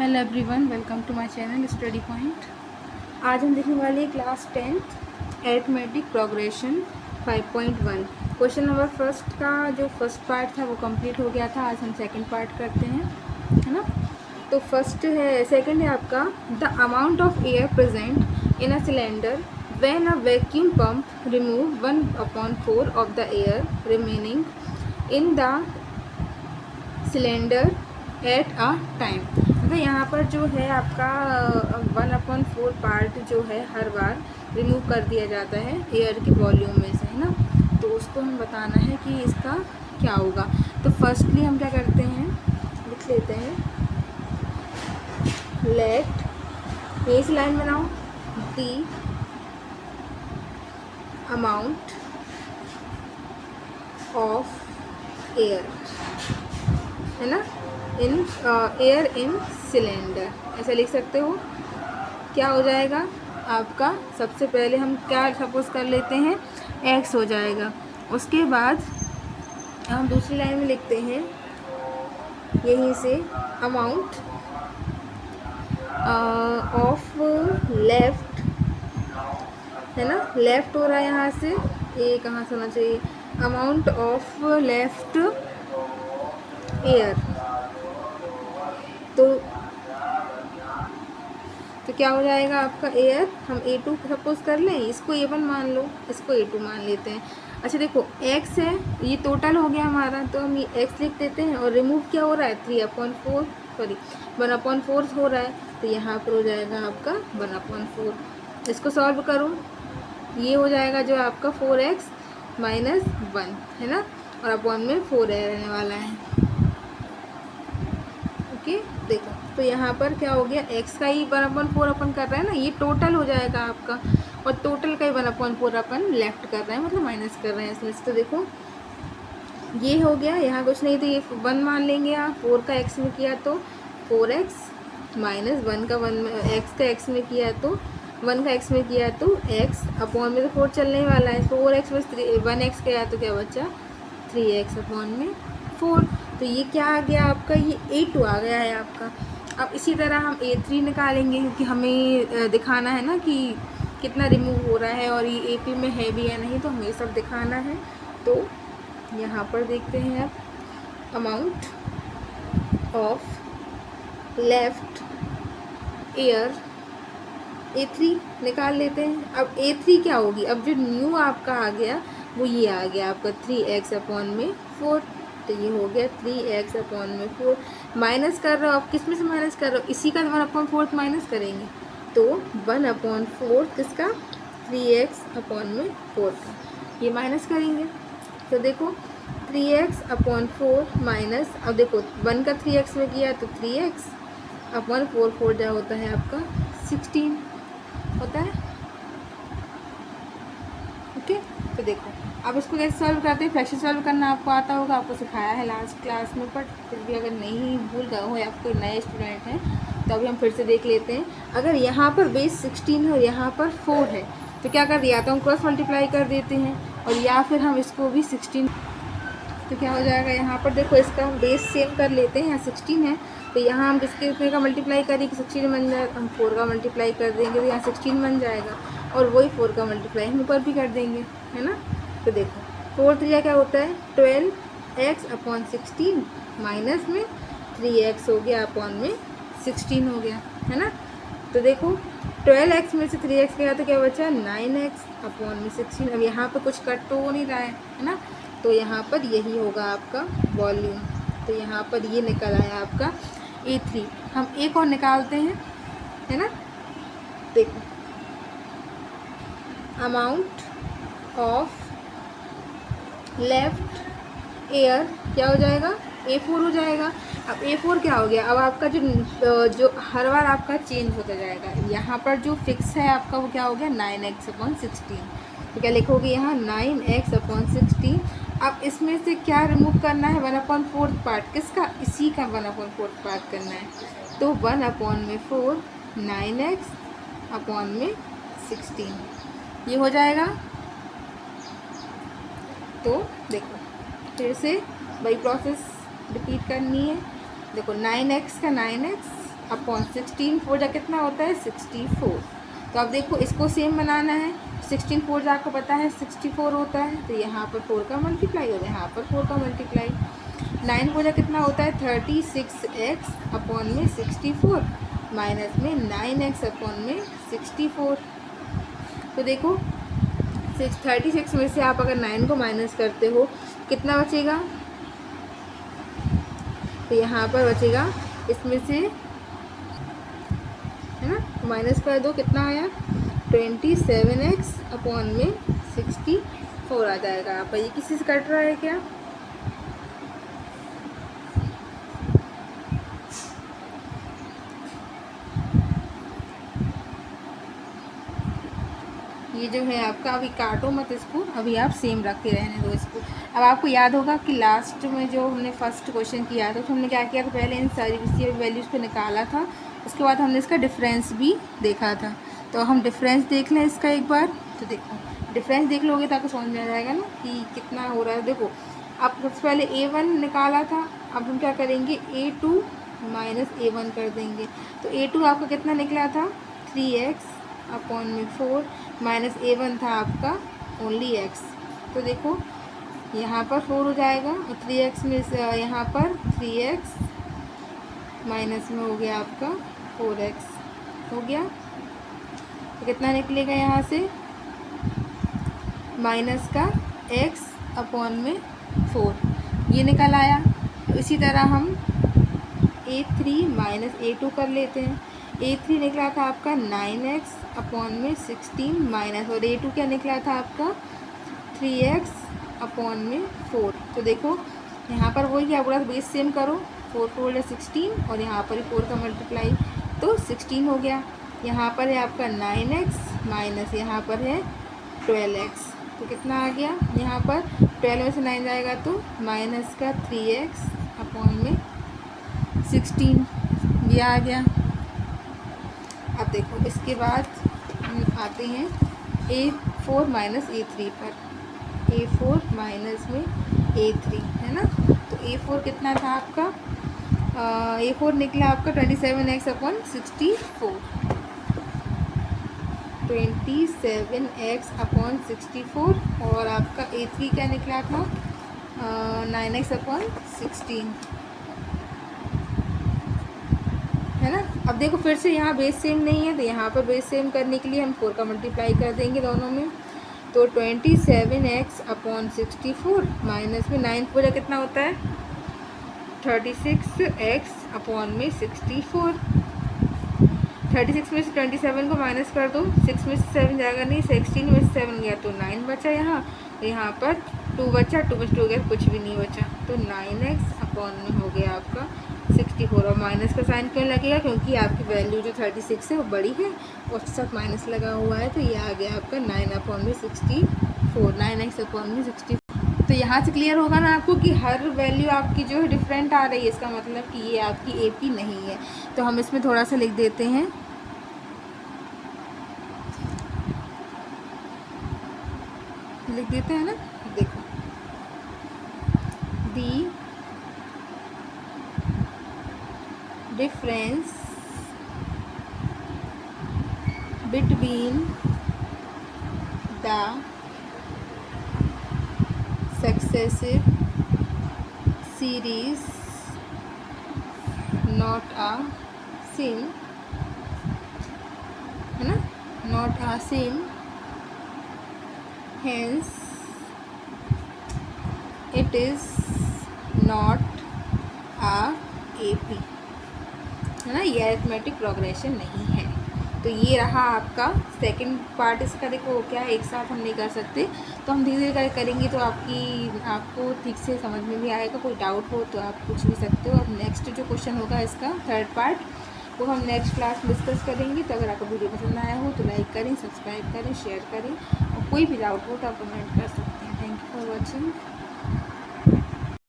Hello everyone, welcome to my channel Study Point. आज हम देखने वाले class 10th arithmetic progression 5.1। Question number first का जो फर्स्ट पार्ट था वो कंप्लीट हो गया था। आज हम सेकंड पार्ट करते हैं, है ना। तो सेकंड है आपका the amount of air present in a cylinder when a vacuum pump remove 1/4 of the air remaining in the cylinder at a time. मतलब यहाँ पर जो है आपका 1/4 पार्ट जो है हर बार रिमूव कर दिया जाता है एयर के वॉल्यूम में से, है ना। तो उसको हम बताना है कि इसका क्या होगा। तो फर्स्टली हम क्या करते हैं, लिख लेते हैं लेट, ये इस लाइन बनाओ, द अमाउंट ऑफ एयर, है ना, इन एयर इन सिलेंडर, ऐसा लिख सकते हो। क्या हो जाएगा आपका, सबसे पहले हम क्या सपोज कर लेते हैं, x हो जाएगा। उसके बाद हम दूसरी लाइन में लिखते हैं यहीं से अमाउंट ऑफ लेफ्ट, है ना, लेफ्ट हो रहा है यहाँ से, ये कहाँ से होना चाहिए, अमाउंट ऑफ लेफ्ट एयर। तो क्या हो जाएगा आपका एयर, हम A2 सपोज कर लें, इसको A1 मान लो, इसको A2 मान लेते हैं। अच्छा देखो x है, ये टोटल हो गया हमारा, तो हम ये x लिख देते हैं। और रिमूव क्या हो रहा है, 1/4 हो रहा है, तो यहाँ पर हो जाएगा आपका 1/4। इसको सॉल्व करो, ये हो जाएगा जो आपका 4x - 1, है ना, और अपॉन में 4 रहने वाला है। ओके, देखो तो यहाँ पर क्या हो गया, x का ही 1/4 अपन कर रहे हैं ना, ये टोटल हो जाएगा आपका, और टोटल का ही 1/4 अपन लेफ्ट कर रहे हैं, मतलब माइनस कर रहे हैं इसमें से। तो देखो ये हो गया, यहाँ कुछ नहीं, तो ये 1 मान लेंगे आप, 4 का x में किया तो 4x - 1 का 1 में x का x में किया तो 1 का x में किया तो x, अपॉन में तो 4 चलने वाला है, 4x में 1x किया तो क्या बचा 3x अपॉन में 4। तो ये क्या आ गया आपका, ये A2 आ गया है आपका। अब इसी तरह हम A3 निकालेंगे, क्योंकि हमें दिखाना है ना कि कितना रिमूव हो रहा है और ये AP में है भी या नहीं, तो हमें सब दिखाना है। तो यहाँ पर देखते हैं अब amount of left air A3 निकाल लेते हैं। अब A3 क्या होगी, अब जो न्यू आपका आ गया वो ये आ गया आपका 3x अपॉन में 4। तो ये हो गया 3x अपॉन में 4। माइनस कर रहे हो, अब किस में से माइनस कर रहे हो, इसी का 1/4 माइनस करेंगे, तो 1/4 किसका, 3x अपॉन में 4 का, ये माइनस करेंगे। तो देखो 3x अपॉन 4 माइनस, अब देखो 1 का 3x में किया तो 3x अपॉन 4 जो होता है आपका 16 होता है। ओके, तो देखो अब इसको कैसे सॉल्व करते हैं, फ्रैक्शन सॉल्व करना आपको आता होगा, आपको सिखाया है लास्ट क्लास में, पर फिर भी अगर नहीं भूल गए हो या आप कोई नए स्टूडेंट हैं तो अभी हम फिर से देख लेते हैं। अगर यहाँ पर बेस 16 है और यहाँ पर 4 है, तो क्या कर दिया, तो हम क्रॉस मल्टीप्लाई कर देते हैं, और या फिर हम इसको भी 16, तो क्या हो जाएगा, यहाँ पर देखो इसका हम बेस सेम कर लेते हैं, यहाँ 16 है, तो यहाँ हम किसके का मल्टीप्लाई करेंगे, 16 बन जाएगा, हम 4 का मल्टीप्लाई कर देंगे तो यहाँ 16 बन जाएगा, और वही 4 का मल्टीप्लाई हम ऊपर भी कर देंगे, है ना। तो देखो 4 3 क्या होता है 12x अपॉन 16 माइनस में 3x हो गया अपॉन में 16 हो गया, है ना। तो देखो 12x में से 3x गया तो क्या बचा 9x अपॉन में 16। अब यहाँ पर कुछ कट तो हो नहीं रहा है ना, तो यहाँ पर यही होगा आपका वॉल्यूम। तो यहाँ पर ये निकल आया आपका A3। हम एक और निकालते हैं, है ना। देखो अमाउंट ऑफ लेफ्ट एयर क्या हो जाएगा, A4 हो जाएगा। अब A4 क्या हो गया, अब आपका जो हर बार आपका चेंज होता जाएगा, यहाँ पर जो फिक्स है आपका वो क्या हो गया 9x अपॉन 16। तो क्या लिखोगे यहाँ 9x अपॉन 16। अब इसमें से क्या रिमूव करना है, 1/4 पार्ट किसका, इसी का 1/4 पार्ट करना है, तो 1/4 9x अपॉन में 16 ये हो जाएगा। तो देखो फिर से वही प्रोसेस रिपीट करनी है। देखो 9x का 9x अपॉन 16, 4 जा कितना होता है 64। तो अब देखो इसको सेम बनाना है, 16 4 जा आपको पता है 64 होता है, तो यहाँ पर 4 का मल्टीप्लाई हो जाए, यहाँ पर 4 का मल्टीप्लाई। 9 4 जा कितना होता है 36x अपॉन में 64 माइनस में 9x अपॉन में 64। तो देखो 36 में से आप अगर 9 को माइनस करते हो कितना बचेगा, तो यहाँ पर बचेगा इसमें से, है ना, माइनस कर दो, कितना आया 27x अपॉन में 64 आ जाएगा। आप ये किसी से कट रहा है क्या? ये जो है आपका, अभी काटो मत इसको, अभी आप सेम रख के रहने दो इसको। अब आपको याद होगा कि लास्ट में जो हमने फर्स्ट क्वेश्चन किया था तो हमने क्या किया था, पहले इन सारी वैल्यूज़ को निकाला था, उसके बाद हमने इसका डिफरेंस भी देखा था। तो हम डिफरेंस देख लें इसका एक बार। तो देखो डिफरेंस देख लोगे तो आपको समझ में आ जाएगा ना कि कितना हो रहा है। देखो आप सबसे पहले A1 निकाला था, अब हम क्या करेंगे A2 माइनस A1 कर देंगे। तो A2 आपका कितना निकला था 3x अपॉन में 4 माइनस A1 था आपका ओनली x। तो देखो यहाँ पर 4 हो जाएगा और 3x में से यहाँ पर 3x माइनस में हो गया आपका 4x हो गया। तो कितना निकलेगा यहाँ से माइनस का x अपॉन में 4 ये निकल आया। तो इसी तरह हम A3 माइनस A2 कर लेते हैं। A3 निकला था आपका 9x अपॉन में 16 माइनस, और A2 क्या निकला था आपका 3x अपॉन में 4। तो देखो यहाँ पर वही क्या बोला, बेस सेम करो, 4 4 है 16 और यहाँ पर 4 का मल्टीप्लाई, तो 16 हो गया। यहाँ पर है आपका 9x माइनस यहाँ पर है 12x, तो कितना आ गया, यहाँ पर 12 में से 9 जाएगा तो माइनस का 3x अपॉन में 16 ये आ गया। अब देखो इसके बाद हम आते हैं A4 माइनस A3 पर, A4 माइनस में A3 है ना। तो A4 कितना था आपका, A4 निकला आपका 27x अपॉन 64, 27x अपॉन 64, और आपका A3 क्या निकला था 9x अपॉन 16, है ना। अब देखो फिर से यहाँ बेस सेम नहीं है, तो यहाँ पर बेस सेम करने के लिए हम 4 का मल्टीप्लाई कर देंगे दोनों में। तो 27x अपॉन 64 माइनस में 9 पूरा कितना होता है 36x अपॉन में 64। 36 में से 27 को माइनस कर दो, 6 में से 7 जाएगा नहीं, 16 में से 7 गया तो 9 बचा यहाँ, तो यहाँ पर 2 बचा, 2 में से 2 गया कुछ भी नहीं बचा, तो 9x अपॉन में हो गया आपका 64। और माइनस का साइन क्यों लगेगा, क्योंकि आपकी वैल्यू जो 36 है वो बड़ी है और उसके साथ माइनस लगा हुआ है, तो ये आ गया आपका 9 अपॉन में 64, 9x अपॉन में 64। तो यहाँ से क्लियर होगा ना आपको कि हर वैल्यू आपकी जो है डिफरेंट आ रही है, इसका मतलब कि ये आपकी AP नहीं है। तो हम इसमें थोड़ा सा लिख देते हैं, लिख देते हैं ना। देखो दी difference between the successive series not a same, है ना, not a same, hence it is not a AP, है ना, ये अरिथमेटिक प्रोग्रेशन नहीं है। तो ये रहा आपका सेकंड पार्ट इसका। देखो क्या है, एक साथ हम नहीं कर सकते, तो हम धीरे धीरे करेंगे तो आपको ठीक से समझ में भी आएगा। कोई डाउट हो तो आप पूछ भी सकते हो। अब नेक्स्ट जो क्वेश्चन होगा इसका थर्ड पार्ट, वो हम नेक्स्ट क्लास में डिस्कस करेंगे। तो अगर आपको वीडियो पसंद आया हो तो लाइक करें, सब्सक्राइब करें, शेयर करें, और कोई भी डाउट हो तो आप कमेंट कर सकते हैं। Thank you for watching.